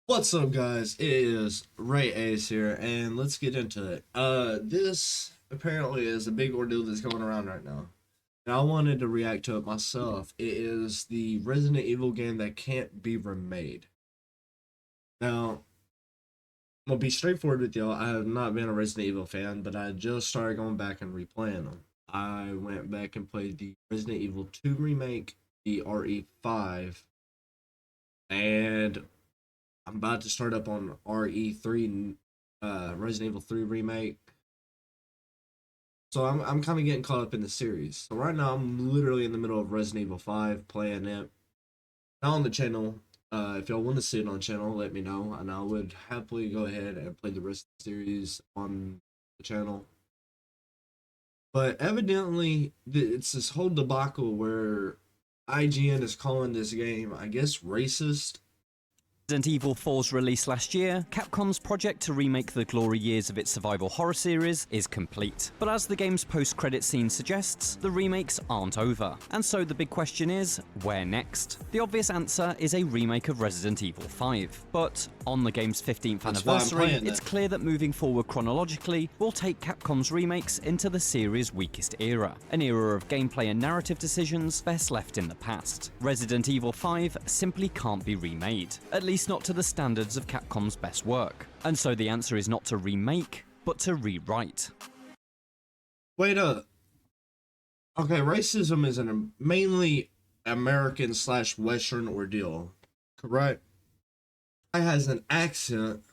What's up, guys? It is Ray Ace here, and let's get into it. This apparently is a big ordeal that's going around right now, and I wanted to react to it myself. It is the Resident Evil game that can't be remade. Now, I'm gonna be straightforward with y'all. I have not been a Resident Evil fan, but I just started going back and replaying them. I went back and played the Resident Evil 2 remake, the RE5, and I'm about to start up on RE3, Resident Evil 3 remake. So I'm kind of getting caught up in the series. So right now I'm literally in the middle of Resident Evil 5 playing it. Now on the channel, if y'all want to see it on the channel, let me know, and I would happily go ahead and play the rest of the series on the channel. But evidently, it's this whole debacle where IGN is calling this game, I guess, racist. Resident Evil 4's release last year, Capcom's project to remake the glory years of its survival horror series is complete. But as the game's post-credit scene suggests, the remakes aren't over. And so the big question is, where next? The obvious answer is a remake of Resident Evil 5. But on the game's 15th anniversary, it's clear that moving forward chronologically will take Capcom's remakes into the series' weakest era. An era of gameplay and narrative decisions best left in the past. Resident Evil 5 simply can't be remade. At least not to the standards of Capcom's best work. And so the answer is not to remake, but to rewrite. Wait up. Okay, racism is a mainly American/Western ordeal, correct? Guy has an accent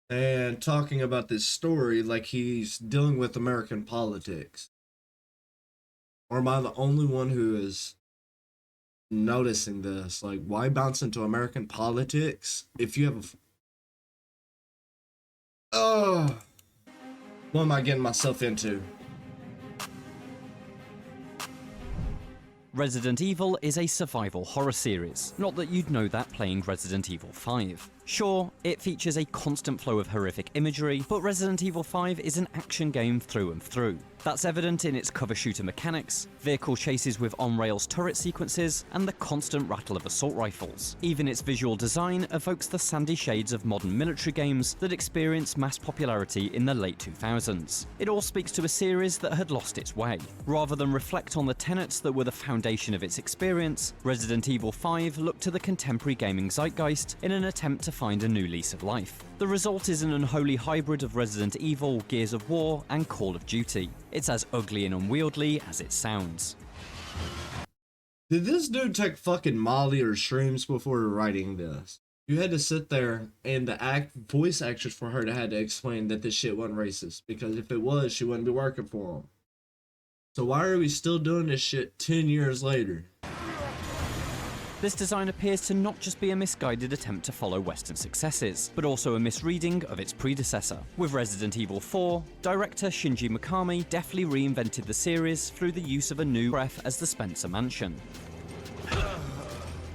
and talking about this story like he's dealing with American politics. Or am I the only one who is noticing this? Like, why bounce into American politics if you have a what am I getting myself into? Resident Evil is a survival horror series. Not that you'd know that playing Resident Evil 5. Sure, it features a constant flow of horrific imagery, but Resident Evil 5 is an action game through and through. That's evident in its cover shooter mechanics, vehicle chases with on-rails turret sequences, and the constant rattle of assault rifles. Even its visual design evokes the sandy shades of modern military games that experienced mass popularity in the late 2000s. It all speaks to a series that had lost its way. Rather than reflect on the tenets that were the foundation of its experience, Resident Evil 5 looked to the contemporary gaming zeitgeist in an attempt to find a new lease of life. The result is an unholy hybrid of Resident Evil, Gears of War, and Call of Duty. It's as ugly and unwieldy as it sounds. Did this dude take fucking Molly or shrooms before writing this? You had to sit there and the voice actress for her had to explain that this shit wasn't racist, because if it was, she wouldn't be working for him. So why are we still doing this shit 10 years later? This design appears to not just be a misguided attempt to follow Western successes, but also a misreading of its predecessor. With Resident Evil 4, director Shinji Mikami deftly reinvented the series through the use of a new breath as the Spencer Mansion.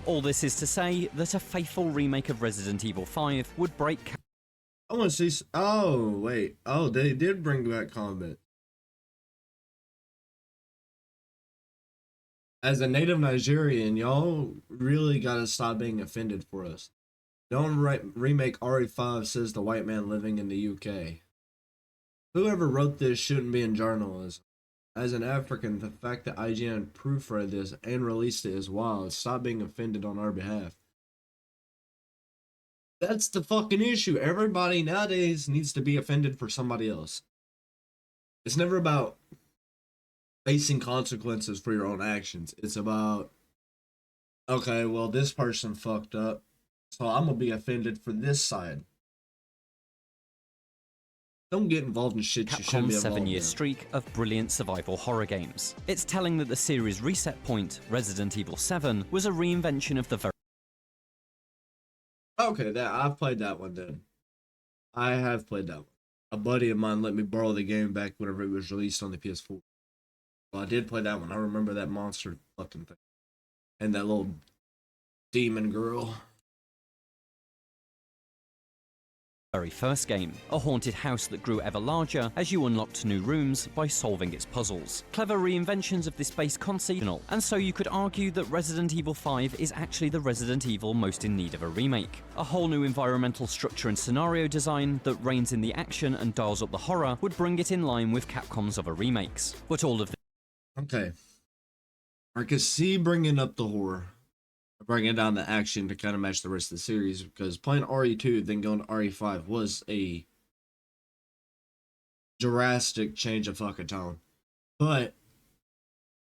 All this is to say that a faithful remake of Resident Evil 5 would break. I want to see. Oh, wait. Oh, they did bring back combat. As a native Nigerian, y'all really gotta stop being offended for us. Don't remake RE5 says the white man living in the UK. Whoever wrote this shouldn't be in journalism. As an African, the fact that IGN proofread this and released it is wild. Stop being offended on our behalf. That's the fucking issue. Everybody nowadays needs to be offended for somebody else. It's never about facing consequences for your own actions. It's about, okay, well, this person fucked up, so I'm gonna be offended for this side. Don't get involved in shit you shouldn't be Capcom's involved in. 7-year streak of brilliant survival horror games. It's telling that the series' reset point, Resident Evil 7, was a reinvention of the very. Okay, I've played that one then. I have played that one. A buddy of mine let me borrow the game back whenever it was released on the PS4. Well, I did play that one. I remember that monster fucking thing. And that little demon girl. very first game, a haunted house that grew ever larger as you unlocked new rooms by solving its puzzles. Clever reinventions of this base concept, and so you could argue that Resident Evil 5 is actually the Resident Evil most in need of a remake. A whole new environmental structure and scenario design that reins in the action and dials up the horror would bring it in line with Capcom's other remakes. But all of the Okay. I can see bringing up the horror, bringing down the action to kind of match the rest of the series, because playing RE2 then going to RE5 was a drastic change of fucking tone. But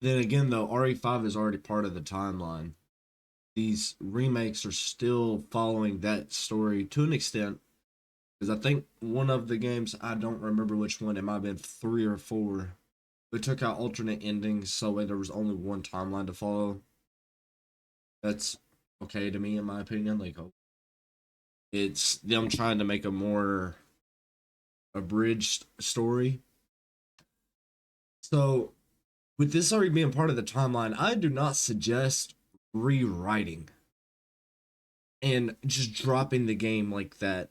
then again, though, RE5 is already part of the timeline. These remakes are still following that story to an extent, because I think one of the games, I don't remember which one, it might have been 3 or 4, we took out alternate endings so there was only one timeline to follow. That's okay to me, in my opinion. Like, it's them trying to make a more abridged story. So, with this already being part of the timeline, I do not suggest rewriting and just dropping the game like that.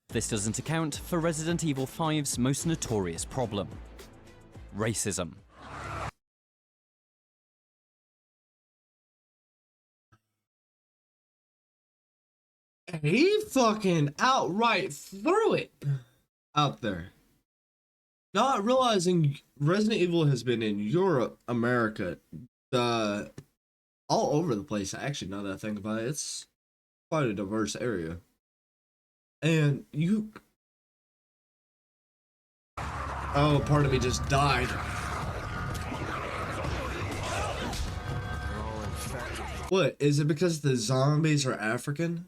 This doesn't account for Resident Evil 5's most notorious problem: racism. He fucking outright threw it out there. Not realizing Resident Evil has been in Europe, America, all over the place. Actually, now that I think about it, it's quite a diverse area. And you... Oh, part of me just died. What? Is it because the zombies are African?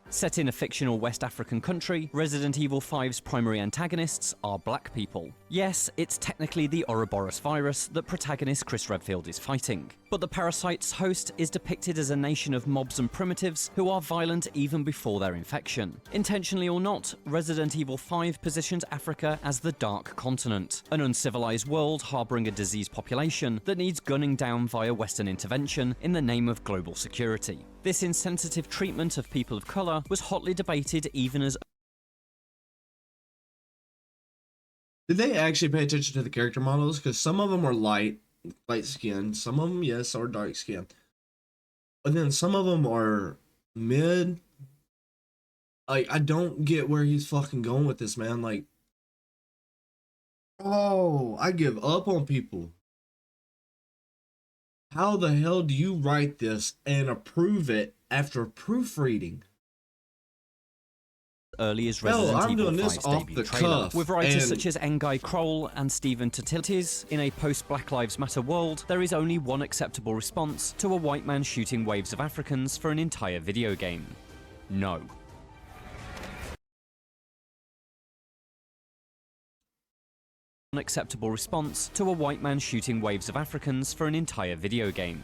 Set in a fictional West African country, Resident Evil 5's primary antagonists are black people. Yes, it's technically the Ouroboros virus that protagonist Chris Redfield is fighting, but the parasite's host is depicted as a nation of mobs and primitives who are violent even before their infection. Intentionally or not, Resident Evil 5 positions Africa as the Dark Continent, an uncivilized world harboring a diseased population that needs gunning down via Western intervention in the name of global security. This insensitive treatment of people of colour was hotly debated even as... Did they actually pay attention to the character models? Because some of them are light skin, some of them, yes, are dark skin. But then some of them are mid. Like, I don't get where he's fucking going with this, man. Like, oh, I give up on people. How the hell do you write this and approve it after proofreading? Early as Resident Evil 5's off debut the trailer, cuff, with writers such as Ngai Kroll and Stephen Totilitis. In a post-Black Lives Matter world, there is only one acceptable response to a white man shooting waves of Africans for an entire video game: no. Unacceptable response to a white man shooting waves of Africans for an entire video game.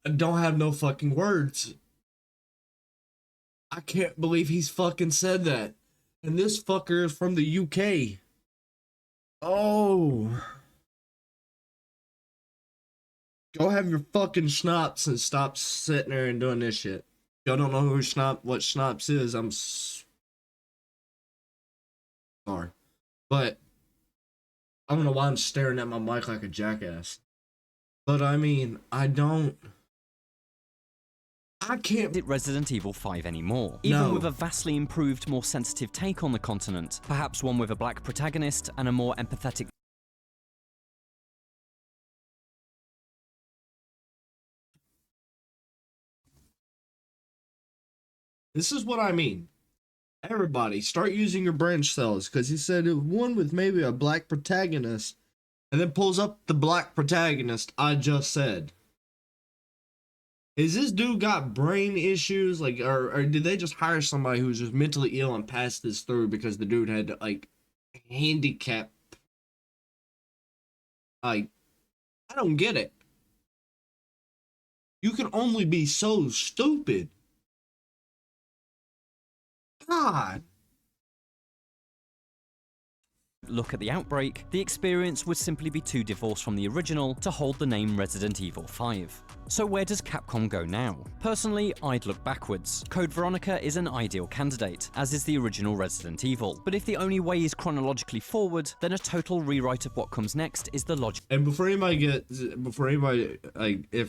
I don't have no fucking words. I can't believe he's fucking said that. And this fucker is from the UK. Oh. Go have your fucking schnapps and stop sitting there and doing this shit. Y'all don't know what schnapps is. I'm sorry. But I don't know why I'm staring at my mic like a jackass. But I mean, I can't It Resident Evil 5 anymore, even with a vastly improved, more sensitive take on the continent, perhaps one with a black protagonist and a more empathetic. This is what I mean. Everybody, start using your brain cells, because he said it was one with maybe a black protagonist, and then pulls up the black protagonist I just said. Is this dude got brain issues? Like, or did they just hire somebody who's just mentally ill and pass this through because the dude had, like, handicap? Like, I don't get it. You can only be so stupid. God. look at the Outbreak, the experience would simply be too divorced from the original to hold the name Resident Evil 5. So where does Capcom go now? Personally, I'd look backwards. Code Veronica is an ideal candidate, as is the original Resident Evil. But if the only way is chronologically forward, then a total rewrite of what comes next is the logic. And if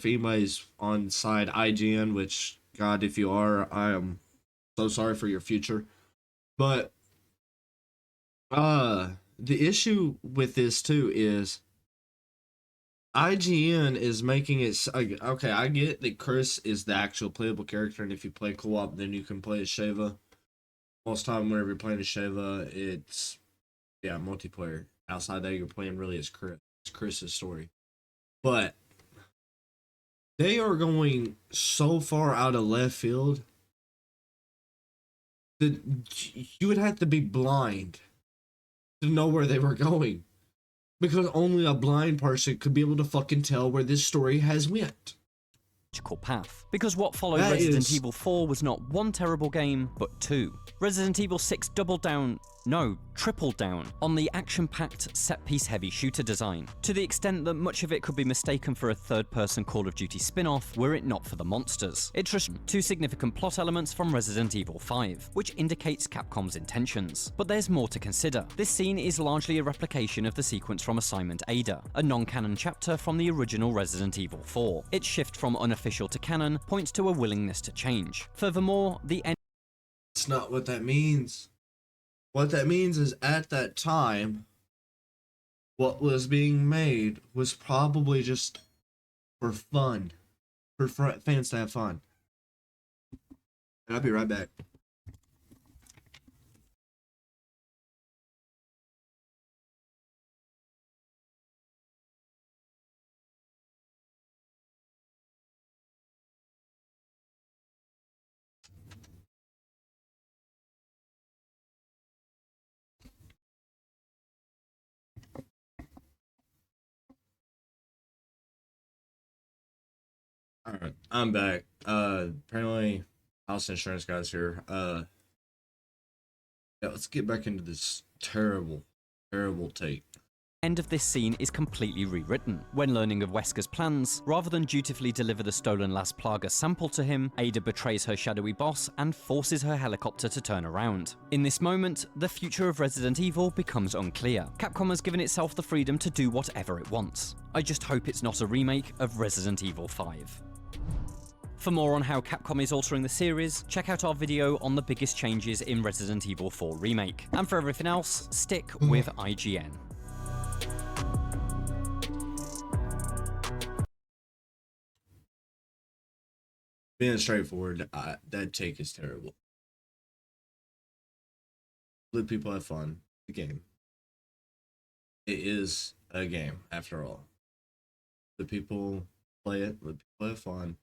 anybody's on side IGN, which, God, if you are, I am so sorry for your future. But the issue with this too is IGN is making it okay. I get that Chris is the actual playable character, and if you play co-op, then you can play as Sheva. Most time, whenever you're playing as Sheva, it's multiplayer. Outside that, you're playing really as Chris. It's Chris's story, but they are going so far out of left field that you would have to be blind to know where they were going, because only a blind person could be able to fucking tell where this story has went. Path. Because what followed Resident Evil 4 was not one terrible game, but two. Resident Evil 6 tripled down on the action-packed, set-piece heavy shooter design, to the extent that much of it could be mistaken for a third-person Call of Duty spin-off were it not for the monsters. It trusted two significant plot elements from Resident Evil 5, which indicates Capcom's intentions. But there's more to consider. This scene is largely a replication of the sequence from Assignment Ada, a non-canon chapter from the original Resident Evil 4. Its shift from unofficial to canon points to a willingness to change. Furthermore, the end. It's not what that means. What that means is at that time, what was being made was probably just for fun, for fans to have fun. And I'll be right back. Alright, I'm back. Apparently, house insurance guy's here. Yeah, let's get back into this terrible take. End of this scene is completely rewritten. When learning of Wesker's plans, rather than dutifully deliver the stolen Las Plagas sample to him, Ada betrays her shadowy boss and forces her helicopter to turn around. In this moment, the future of Resident Evil becomes unclear. Capcom has given itself the freedom to do whatever it wants. I just hope it's not a remake of Resident Evil 5. For more on how Capcom is altering the series, check out our video on the biggest changes in Resident Evil 4 Remake. And for everything else, stick with IGN. Being straightforward, that take is terrible. Let people have fun. The game. It is a game, after all. Let people play it. Let people have fun.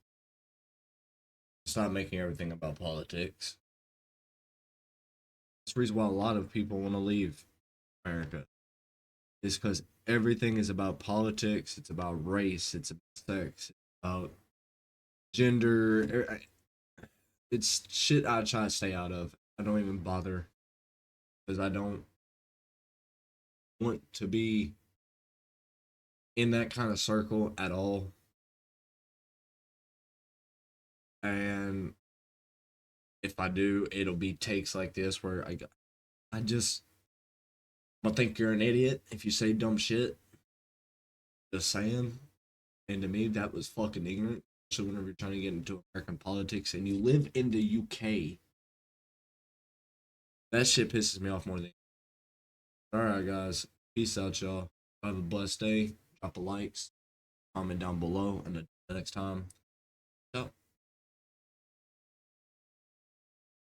Stop making everything about politics. That's the reason why a lot of people want to leave America. Is because everything is about politics. It's about race. It's about sex. It's about gender. It's shit I try to stay out of. I don't even bother, because I don't want to be in that kind of circle at all. And if I do, it'll be takes like this where I think you're an idiot if you say dumb shit. Just saying. And to me, that was fucking ignorant. So whenever you're trying to get into American politics and you live in the UK, that shit pisses me off more than. Alright, guys. Peace out, y'all. Have a blessed day. Drop a likes. Comment down below. And the next time. Ciao.